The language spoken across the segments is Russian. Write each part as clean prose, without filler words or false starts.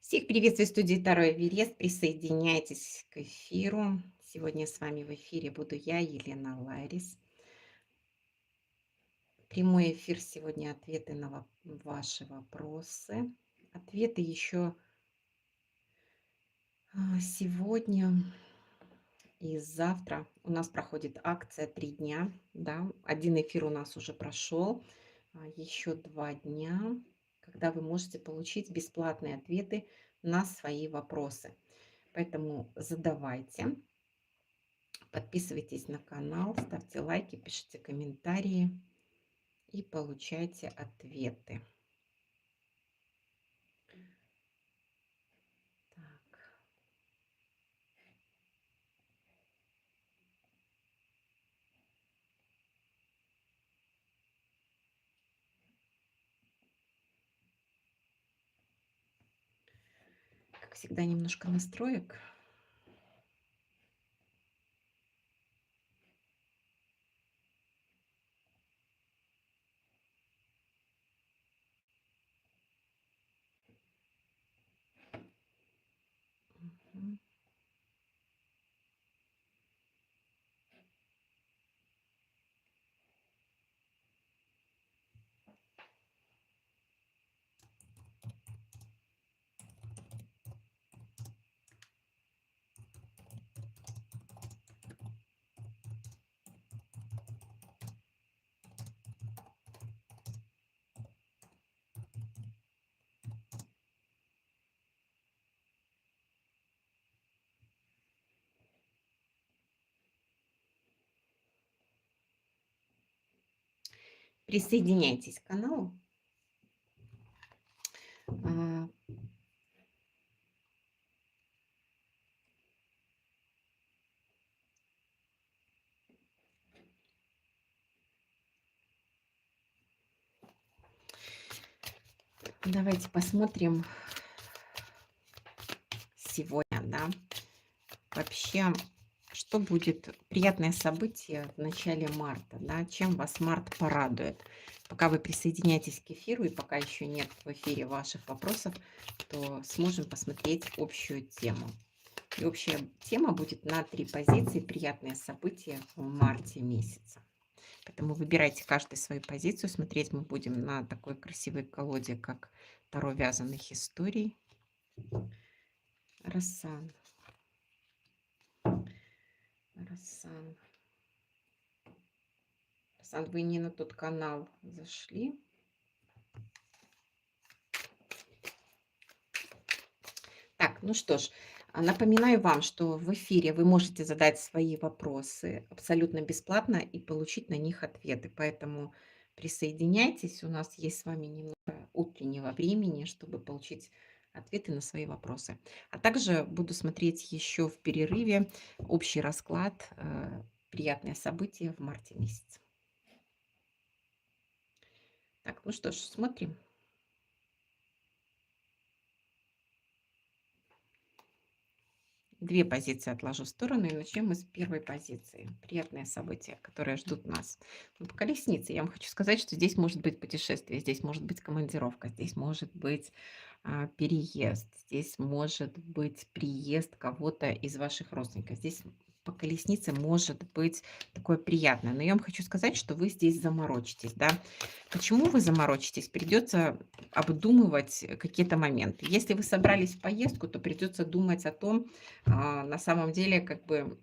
Всех приветствую в студии Таро Эверест. Присоединяйтесь к эфиру. Сегодня с вами в эфире буду я, Елена Ларис. Прямой эфир сегодня, ответы на ваши вопросы. Ответы еще сегодня и завтра. У нас проходит акция 3 дня. Да? Один эфир у нас уже прошел. Еще 2 дня, когда вы можете получить бесплатные ответы на свои вопросы. Поэтому задавайте. Подписывайтесь на канал, ставьте лайки, пишите комментарии и получайте ответы. Так. Как всегда, немножко настроек. Мгм. Присоединяйтесь к каналу. А, Давайте посмотрим сегодня, да, вообще, что будет приятное событие в начале марта, да, чем вас март порадует. Пока вы присоединяетесь к эфиру и пока еще нет в эфире ваших вопросов, то сможем посмотреть общую тему. И общая тема будет на 3 позиции «Приятные события в марте месяце». Поэтому выбирайте каждый свою позицию. Смотреть мы будем на такой красивой колоде, как Таро вязаных историй. Рассан. Рассан. Рассан, вы не на тот канал зашли. Так, ну что ж, напоминаю вам, что в эфире вы можете задать свои вопросы абсолютно бесплатно и получить на них ответы. Поэтому присоединяйтесь, у нас есть с вами немного утреннего времени, чтобы получить ответы на свои вопросы. А также буду смотреть еще в перерыве общий расклад «Приятные события в марте месяце». Так, ну что ж, смотрим. Две позиции отложу в сторону и начнем мы с первой позиции. Приятные события, которые ждут нас. Ну, по колеснице я вам хочу сказать, что здесь может быть путешествие, здесь может быть командировка, здесь может быть переезд, здесь может быть приезд кого-то из ваших родственников. Здесь по колеснице может быть такое приятное. Но я вам хочу сказать, что вы здесь заморочитесь, да. Почему вы заморочитесь? Придется обдумывать какие-то моменты. Если вы собрались в поездку, то придется думать о том, на самом деле, как бы,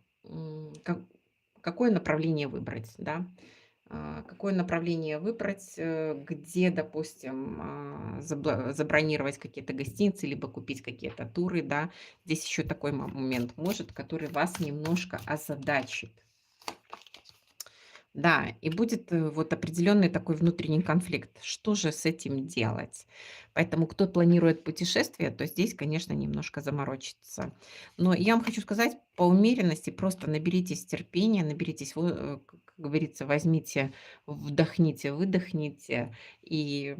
какое направление выбрать, да? Какое направление выбрать, где, допустим, забронировать какие-то гостиницы, либо купить какие-то туры, да? Здесь еще такой момент может, который вас немножко озадачит. Да, и будет вот определенный такой внутренний конфликт. Что же с этим делать? Поэтому кто планирует путешествие, то здесь, конечно, немножко заморочиться. Но я вам хочу сказать, по умеренности просто наберитесь терпения, наберитесь говорится, возьмите, вдохните, выдохните и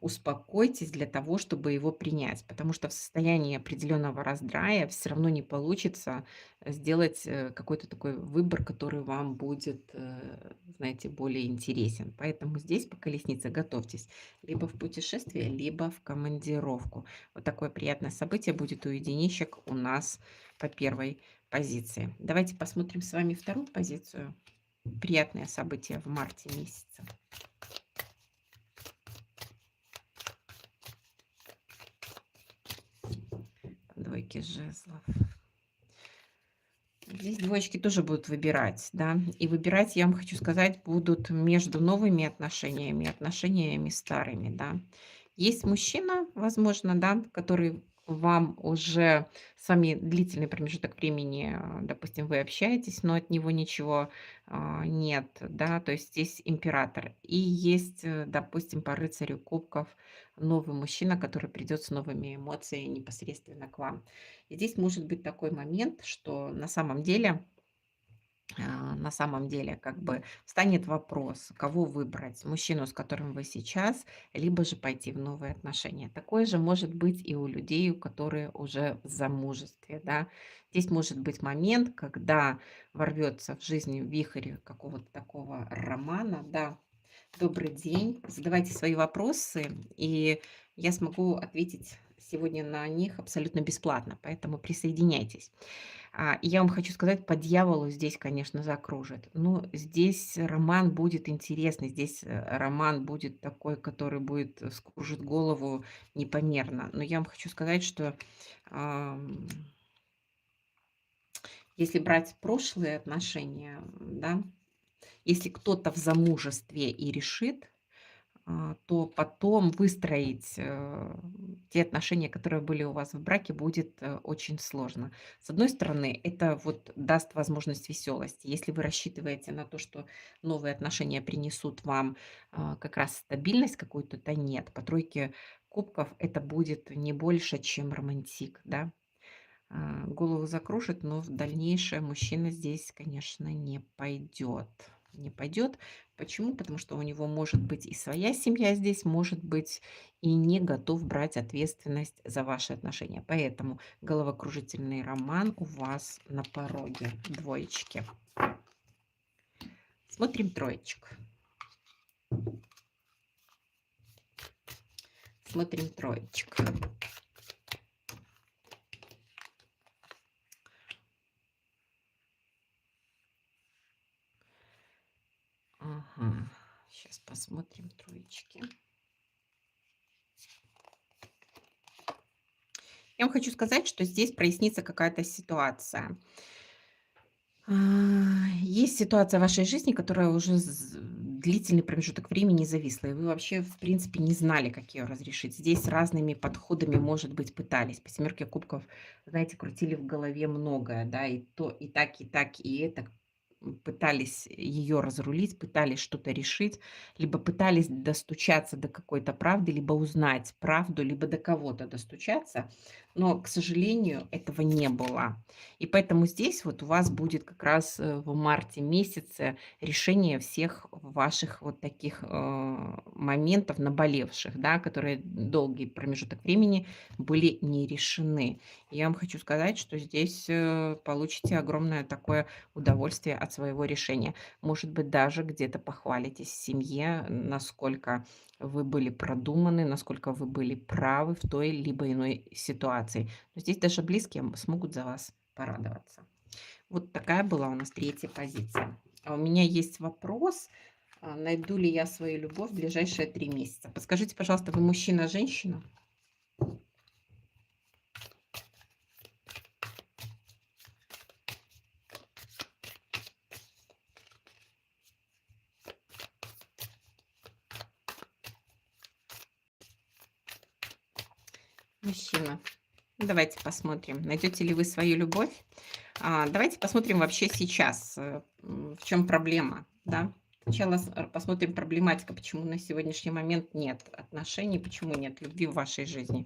успокойтесь для того, чтобы его принять. Потому что в состоянии определенного раздрая все равно не получится сделать какой-то такой выбор, который вам будет, знаете, более интересен. Поэтому здесь по колеснице готовьтесь либо в путешествие, либо в командировку. Вот такое приятное событие будет у единичек у нас по первой позиции. Давайте посмотрим с вами вторую позицию. Приятное событие в марте месяце. Двойки жезлов. Здесь двоечки тоже будут выбирать, да. И выбирать, я вам хочу сказать, будут между новыми отношениями и отношениями старыми, да. Есть мужчина, возможно, да, который вам уже с вами длительный промежуток времени, допустим, вы общаетесь, но от него ничего нет, да, то есть здесь император. И есть, допустим, по рыцарю кубков новый мужчина, который придет с новыми эмоциями непосредственно к вам. И здесь может быть такой момент, что на самом деле, как бы встанет вопрос, кого выбрать, мужчину, с которым вы сейчас, либо же пойти в новые отношения. Такое же может быть и у людей, которые уже в замужестве, да. Здесь может быть момент, когда ворвется в жизнь вихрь какого-то такого романа, да. Добрый день, задавайте свои вопросы, и я смогу ответить сегодня на них абсолютно бесплатно, поэтому присоединяйтесь. И я вам хочу сказать, по дьяволу здесь, конечно, закружит. Но здесь роман будет интересный, здесь роман будет такой, который будет скружит голову непомерно. Но я вам хочу сказать, что ам, если брать прошлые отношения, да, если кто-то в замужестве и решит, то потом выстроить, те отношения, которые были у вас в браке, будет, очень сложно. С одной стороны, это вот даст возможность веселости. Если вы рассчитываете на то, что новые отношения принесут вам, как раз стабильность какую-то, то нет. По тройке кубков это будет не больше, чем романтик, да. Голову закружит, но в дальнейшее мужчина здесь, конечно, не пойдет. Не пойдет. Почему? Потому что у него может быть и своя семья здесь, может быть и не готов брать ответственность за ваши отношения. Поэтому головокружительный роман у вас на пороге. Двоечки. Смотрим троечек. Смотрим троечек. Ага. Сейчас посмотрим троечки. Я вам хочу сказать, что здесь прояснится какая-то ситуация. А, Есть ситуация в вашей жизни, которая уже длительный промежуток времени зависла, и вы вообще, в принципе, не знали, как ее разрешить. Здесь разными подходами, может быть, пытались. По семерке кубков, знаете, крутили в голове многое, да, и то, и так, и это. Пытались ее разрулить, пытались что-то решить, либо пытались достучаться до какой-то правды, либо узнать правду, либо до кого-то достучаться, но, к сожалению, этого не было. И поэтому здесь вот у вас будет как раз в марте месяце решение всех ваших вот таких моментов наболевших, да, которые долгий промежуток времени были не решены. Я вам хочу сказать, что здесь получите огромное такое удовольствие от своего решения. Может быть, даже где-то похвалитесь в семье, насколько вы были продуманы, насколько вы были правы в той либо иной ситуации. Но здесь даже близкие смогут за вас порадоваться. Вот такая была у нас третья позиция. А у меня есть вопрос. Найду ли я свою любовь в ближайшие 3 месяца? Подскажите, пожалуйста, вы мужчина, женщина? Мужчина. Давайте посмотрим, найдете ли вы свою любовь. Давайте посмотрим вообще сейчас, в чем проблема, да. Сначала посмотрим проблематика, почему на сегодняшний момент нет отношений, почему нет любви в вашей жизни.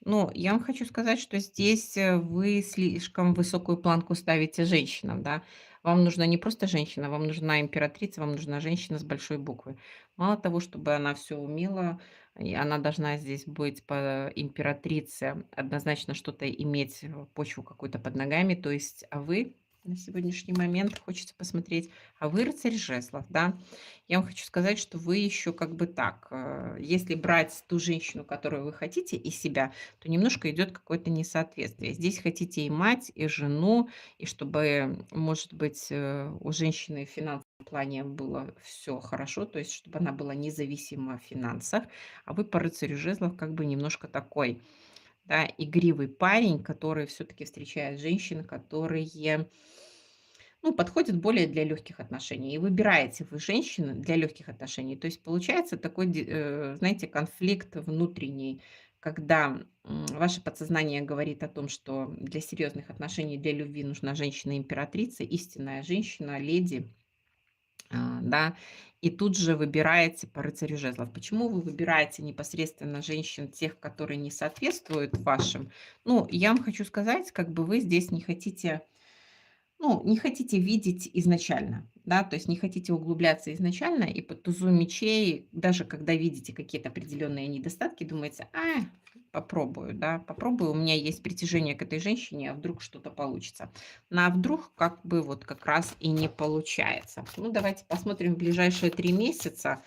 Ну, я вам хочу сказать, что здесь вы слишком высокую планку ставите женщинам, да. Вам нужна не просто женщина, вам нужна императрица, вам нужна женщина с большой буквы. Мало того, чтобы она все умела, и она должна здесь быть по императрице, однозначно что-то иметь, почву какую-то под ногами. То есть, а вы на сегодняшний момент, хочется посмотреть, а вы рыцарь жезлов, да? Я вам хочу сказать, что вы еще как бы так, если брать ту женщину, которую вы хотите, и себя, то немножко идет какое-то несоответствие. Здесь хотите и мать, и жену, и чтобы, может быть, у женщины в финансовом плане было все хорошо, то есть чтобы она была независима в финансах, а вы по рыцарю жезлов как бы немножко такой, да, игривый парень, который все-таки встречает женщин, которые, ну, подходят более для легких отношений. И выбираете вы женщину для легких отношений. То есть получается такой, знаете, конфликт внутренний, когда ваше подсознание говорит о том, что для серьезных отношений, для любви нужна женщина-императрица, истинная женщина, леди, да, и тут же выбираете по рыцарю жезлов. Почему вы выбираете непосредственно женщин, тех, которые не соответствуют вашим? Ну, я вам хочу сказать, как бы вы здесь не хотите, ну, не хотите видеть изначально, да, то есть не хотите углубляться изначально, и по тузу мечей, даже когда видите какие-то определенные недостатки, думаете, попробую, да, попробую, у меня есть притяжение к этой женщине, а вдруг что-то получится. Ну, а вдруг как бы вот как раз и не получается. Ну, давайте посмотрим в ближайшие 3 месяца,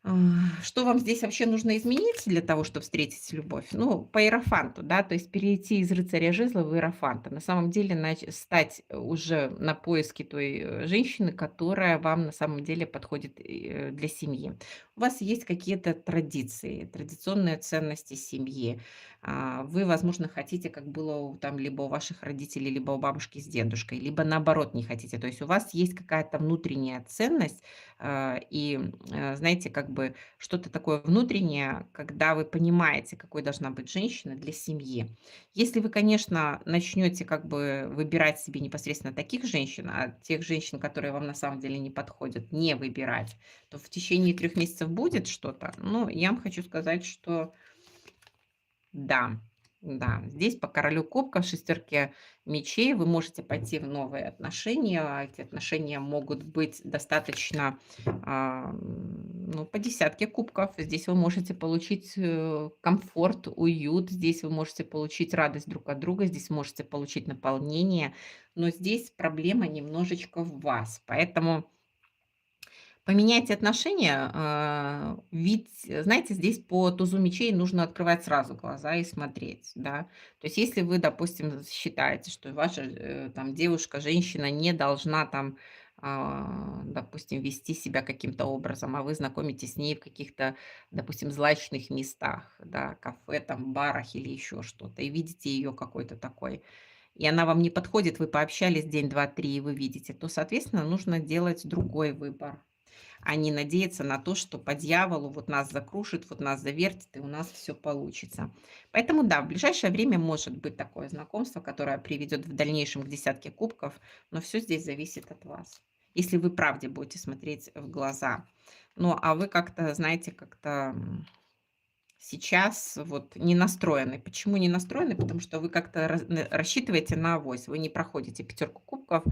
а, что вам здесь вообще нужно изменить для того, чтобы встретить любовь? Ну, по иерофанту, да, то есть перейти из рыцаря жезла в иерофанта. На самом деле стать уже на поиске той женщины, которая вам на самом деле подходит для семьи. У вас есть какие-то традиции, традиционные ценности семьи. Вы, возможно, хотите, как было там либо у ваших родителей, либо у бабушки с дедушкой, либо наоборот не хотите. То есть у вас есть какая-то внутренняя ценность, и, знаете, как бы что-то такое внутреннее, когда вы понимаете, какой должна быть женщина для семьи. Если вы, конечно, начнете как бы выбирать себе непосредственно таких женщин, а тех женщин, которые вам на самом деле не подходят, не выбирать, то в течение 3 месяцев будет что-то. Но я вам хочу сказать, что да, да, здесь по королю кубков, шестерке мечей вы можете пойти в новые отношения. Эти отношения могут быть достаточно, ну, по десятке кубков. Здесь вы можете получить комфорт, уют. Здесь вы можете получить радость друг от друга. Здесь можете получить наполнение. Но здесь проблема немножечко в вас. Поэтому поменять отношения, ведь, знаете, здесь по тузу мечей нужно открывать сразу глаза и смотреть, да. То есть если вы, допустим, считаете, что ваша, там девушка, женщина не должна там, допустим, вести себя каким-то образом, а вы знакомитесь с ней в каких-то, допустим, злачных местах, да, кафе, там, барах или еще что-то, и видите ее какой-то такой, и она вам не подходит, вы пообщались день, 2, 3, и вы видите, то, соответственно, нужно делать другой выбор, а не надеяться на то, что по дьяволу вот нас закружит, вот нас завертит, и у нас все получится. Поэтому да, в ближайшее время может быть такое знакомство, которое приведет в дальнейшем к десятке кубков, но все здесь зависит от вас. Если вы правде будете смотреть в глаза. Ну, а вы как-то, знаете, как-то сейчас вот не настроены. Почему не настроены? Потому что вы как-то рассчитываете на авось. Вы не проходите пятерку кубков,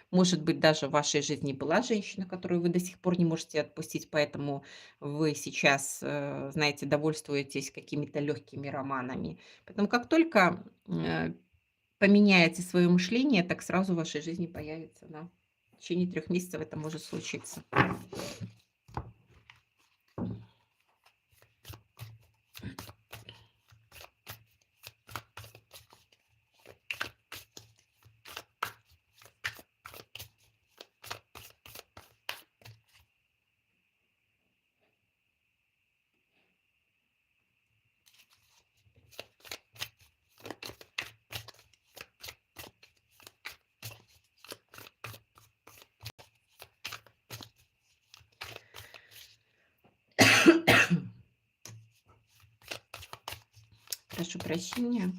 может быть, даже в вашей жизни была женщина, которую вы до сих пор не можете отпустить, поэтому вы сейчас, знаете, довольствуетесь какими-то легкими романами. Поэтому как только поменяете свое мышление, так сразу в вашей жизни появится, да. В течение 3 месяцев это может случиться. Прошу прощения.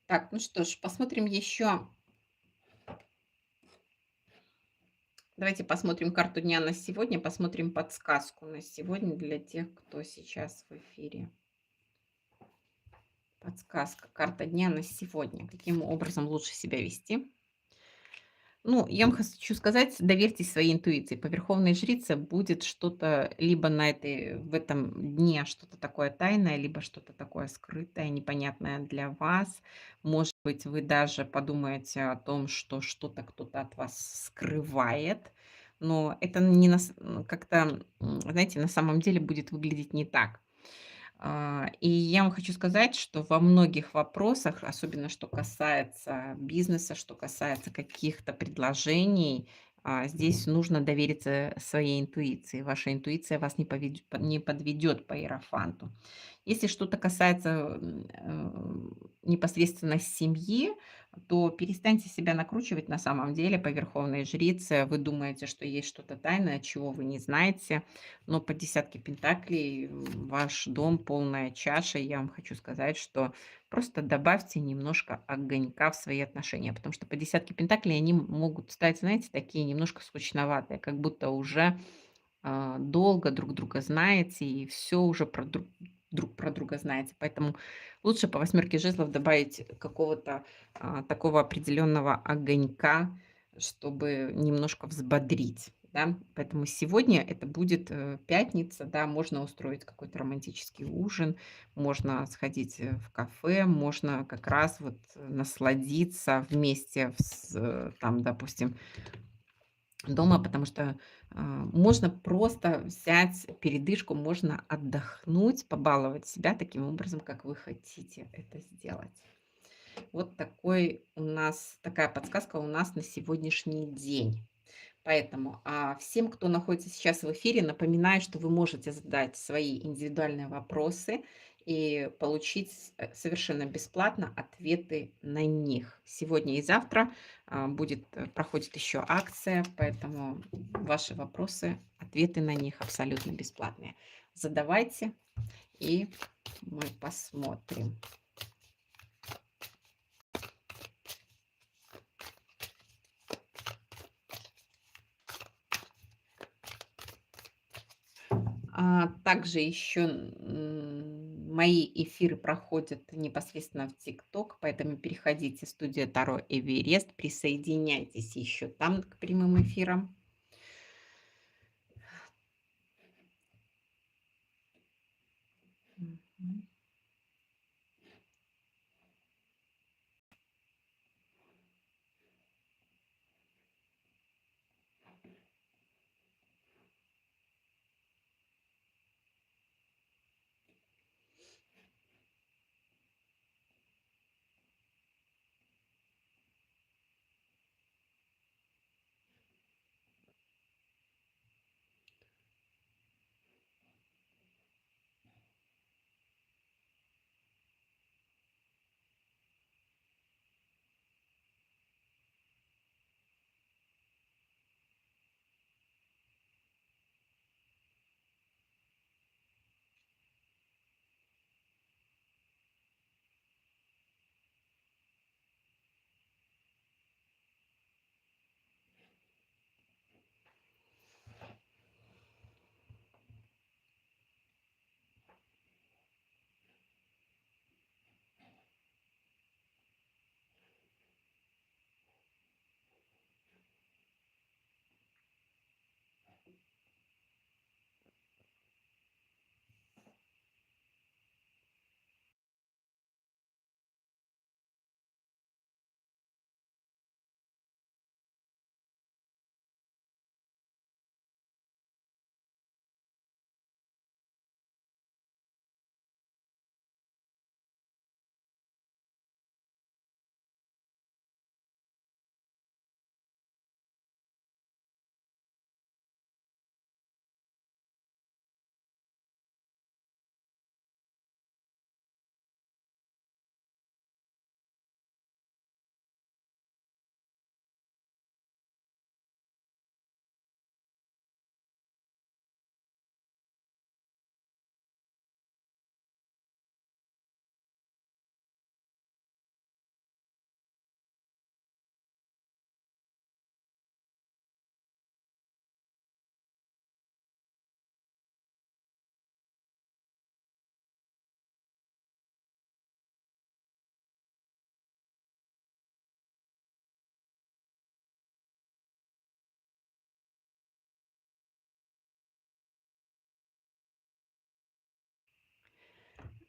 Так, ну что ж, посмотрим еще. Давайте посмотрим карту дня на сегодня, посмотрим подсказку на сегодня для тех, кто сейчас в эфире. Подсказка. Карта дня на сегодня. Каким образом лучше себя вести? Ну, я вам хочу сказать, доверьтесь своей интуиции. По верховной жрице будет что-то либо в этом дне что-то такое тайное, либо что-то такое скрытое, непонятное для вас. Может быть, вы даже подумаете о том, что что-то кто-то от вас скрывает, но это не как-то, знаете, на самом деле будет выглядеть не так. И я вам хочу сказать, что во многих вопросах, особенно что касается бизнеса, что касается каких-то предложений, здесь нужно довериться своей интуиции. Ваша интуиция вас не подведет по иерофанту. Если что-то касается непосредственно семьи, то перестаньте себя накручивать на самом деле по верховной жрице. Вы думаете, что есть что-то тайное, чего вы не знаете, но по десятке пентаклей ваш дом полная чаша. И я вам хочу сказать, что просто добавьте немножко огонька в свои отношения, потому что по десятке пентаклей они могут стать, знаете, такие немножко скучноватые, как будто уже долго друг друга знаете и все уже друг про друга знаете. Поэтому лучше по восьмерке жезлов добавить какого-то такого определенного огонька, чтобы немножко взбодрить. Да? Поэтому сегодня это будет пятница, да, можно устроить какой-то романтический ужин, можно сходить в кафе, можно как раз вот насладиться вместе там, допустим, дома, потому что, можно просто взять передышку, можно отдохнуть, побаловать себя таким образом, как вы хотите это сделать. Вот такая подсказка у нас на сегодняшний день. Поэтому, всем, кто находится сейчас в эфире, напоминаю, что вы можете задать свои индивидуальные вопросы и получить совершенно бесплатно ответы на них. Сегодня и завтра проходит еще акция, поэтому ваши вопросы, ответы на них абсолютно бесплатные. Задавайте, и мы посмотрим. Также еще, мои эфиры проходят непосредственно в "ТикТок", поэтому переходите в студию Таро Эверест, присоединяйтесь еще там к прямым эфирам. Мгм.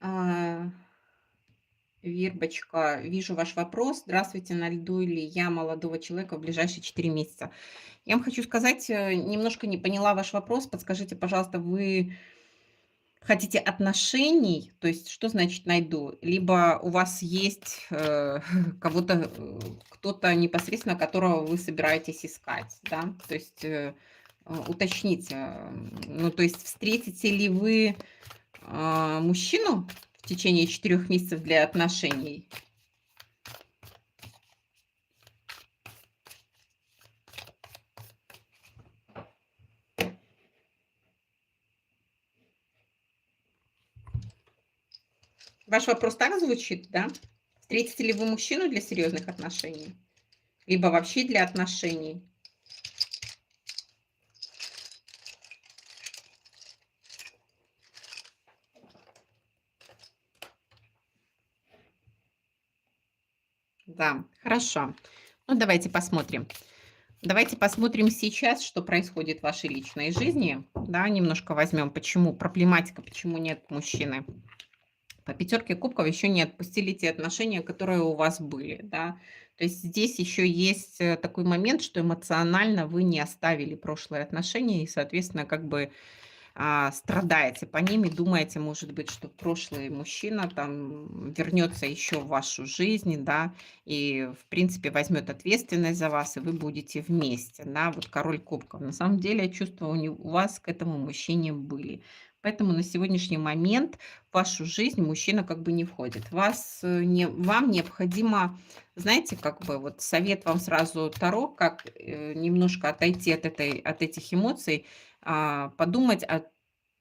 А, Вирбочка, вижу ваш вопрос. Здравствуйте, найду ли я молодого человека в ближайшие 4 месяца? Я вам хочу сказать, немножко не поняла ваш вопрос. Подскажите, пожалуйста, вы хотите отношений? То есть что значит найду? Либо у вас есть кого-то, кто-то непосредственно, которого вы собираетесь искать, да? То есть уточните, ну, то есть встретите ли вы мужчину в течение 4 месяцев для отношений? Ваш вопрос так звучит, да? Встретите ли вы мужчину для серьезных отношений? Либо вообще для отношений? Да, хорошо. Ну, давайте посмотрим. Давайте посмотрим сейчас, что происходит в вашей личной жизни. Да, немножко возьмем, почему проблематика, почему нет мужчины. По пятерке кубков еще не отпустили те отношения, которые у вас были, да. То есть здесь еще есть такой момент, что эмоционально вы не оставили прошлые отношения и, соответственно, как бы страдаете по ним и думаете, может быть, что прошлый мужчина там вернется еще в вашу жизнь, да, и, в принципе, возьмет ответственность за вас, и вы будете вместе, да, вот король кубков. На самом деле, чувства у вас к этому мужчине были. Поэтому на сегодняшний момент в вашу жизнь мужчина как бы не входит. Вам необходимо, знаете, как бы вот совет вам сразу Таро, как немножко отойти от этих эмоций, подумать о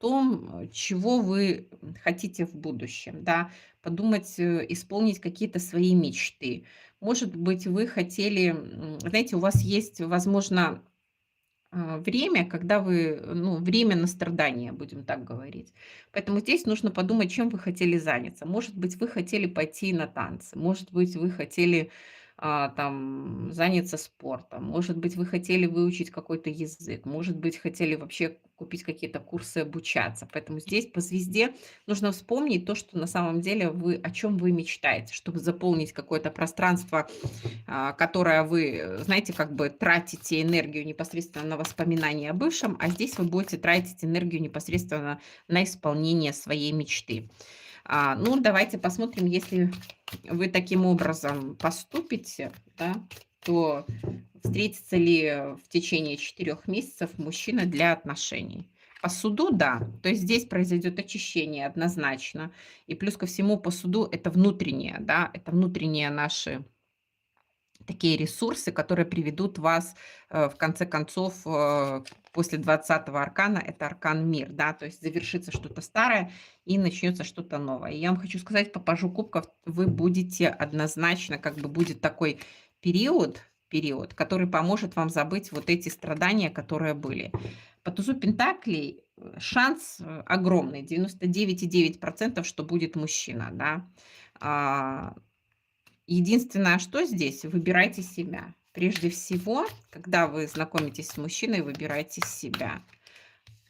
том, чего вы хотите в будущем, да, подумать, исполнить какие-то свои мечты. Может быть, вы хотели, знаете, у вас есть, возможно, время, когда вы, ну, время на страдания, будем так говорить. Поэтому здесь нужно подумать, чем вы хотели заняться. Может быть, вы хотели пойти на танцы, может быть, вы хотели там заняться спортом, может быть, вы хотели выучить какой-то язык, может быть, хотели вообще купить какие-то курсы, обучаться. Поэтому здесь по звезде нужно вспомнить то, что на самом деле вы, о чем вы мечтаете, чтобы заполнить какое-то пространство, которое вы, знаете, как бы тратите энергию непосредственно на воспоминания о бывшем, а здесь вы будете тратить энергию непосредственно на исполнение своей мечты. Ну, давайте посмотрим, если вы таким образом поступите, да, то встретится ли в течение 4 месяцев мужчина для отношений. По суду, да. То есть здесь произойдет очищение однозначно. И плюс ко всему по суду это внутреннее, да, это внутренние наши такие ресурсы, которые приведут вас, в конце концов, после 20-го аркана, это аркан мир, да, то есть завершится что-то старое и начнется что-то новое. И я вам хочу сказать, по пажу кубков вы будете однозначно, как бы будет такой период, который поможет вам забыть вот эти страдания, которые были. По тузу пентаклей шанс огромный, 99,9%, что будет мужчина, да. А, Единственное, что здесь, выбирайте себя. Прежде всего, когда вы знакомитесь с мужчиной, выбирайте себя.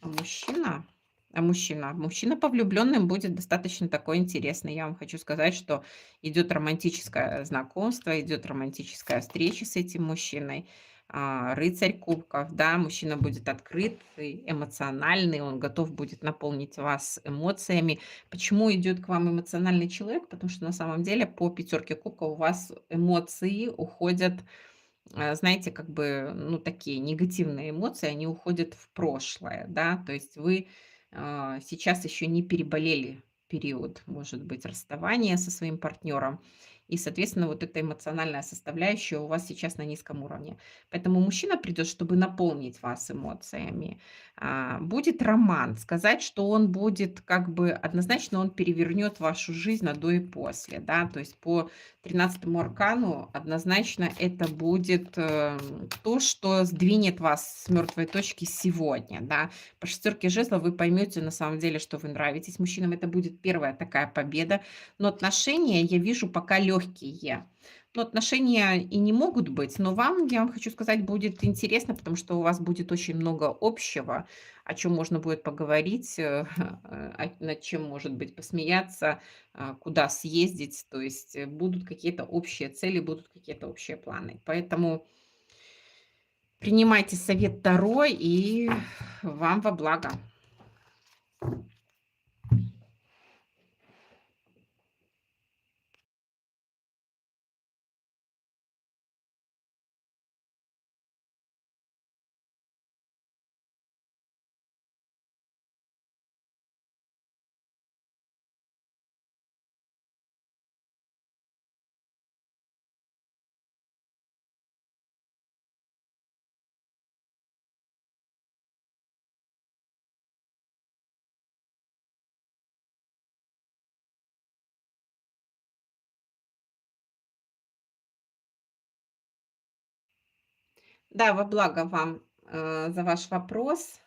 А мужчина, мужчина по влюбленным будет достаточно такой интересный. Я вам хочу сказать, что идет романтическое знакомство, идет романтическая встреча с этим мужчиной. Рыцарь кубков, да, мужчина будет открытый, эмоциональный, он готов будет наполнить вас эмоциями. Почему идет к вам эмоциональный человек? Потому что на самом деле по пятерке кубков у вас эмоции уходят, знаете, как бы, ну, такие негативные эмоции, они уходят в прошлое, да, то есть вы сейчас еще не переболели период, может быть, расставания со своим партнером, и, соответственно, вот эта эмоциональная составляющая у вас сейчас на низком уровне. Поэтому мужчина придет, чтобы наполнить вас эмоциями. Будет роман. Сказать, что он будет как бы однозначно, он перевернет вашу жизнь на до и после, да, то есть по 13-му аркану однозначно это будет, то, что сдвинет вас с мертвой точки сегодня, да. По шестерке жезлов вы поймете на самом деле, что вы нравитесь мужчинам. Это будет первая такая победа. Но отношения, я вижу, пока легкие. Но отношения и не могут быть, но вам, я вам хочу сказать, будет интересно, потому что у вас будет очень много общего. о чем можно будет поговорить, над чем, может быть, посмеяться, куда съездить. То есть будут какие-то общие цели, будут какие-то общие планы. Поэтому принимайте совет второй и вам во благо. Да, во благо вам, за ваш вопрос.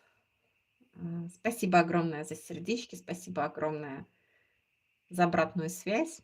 Спасибо огромное за сердечки, спасибо огромное за обратную связь.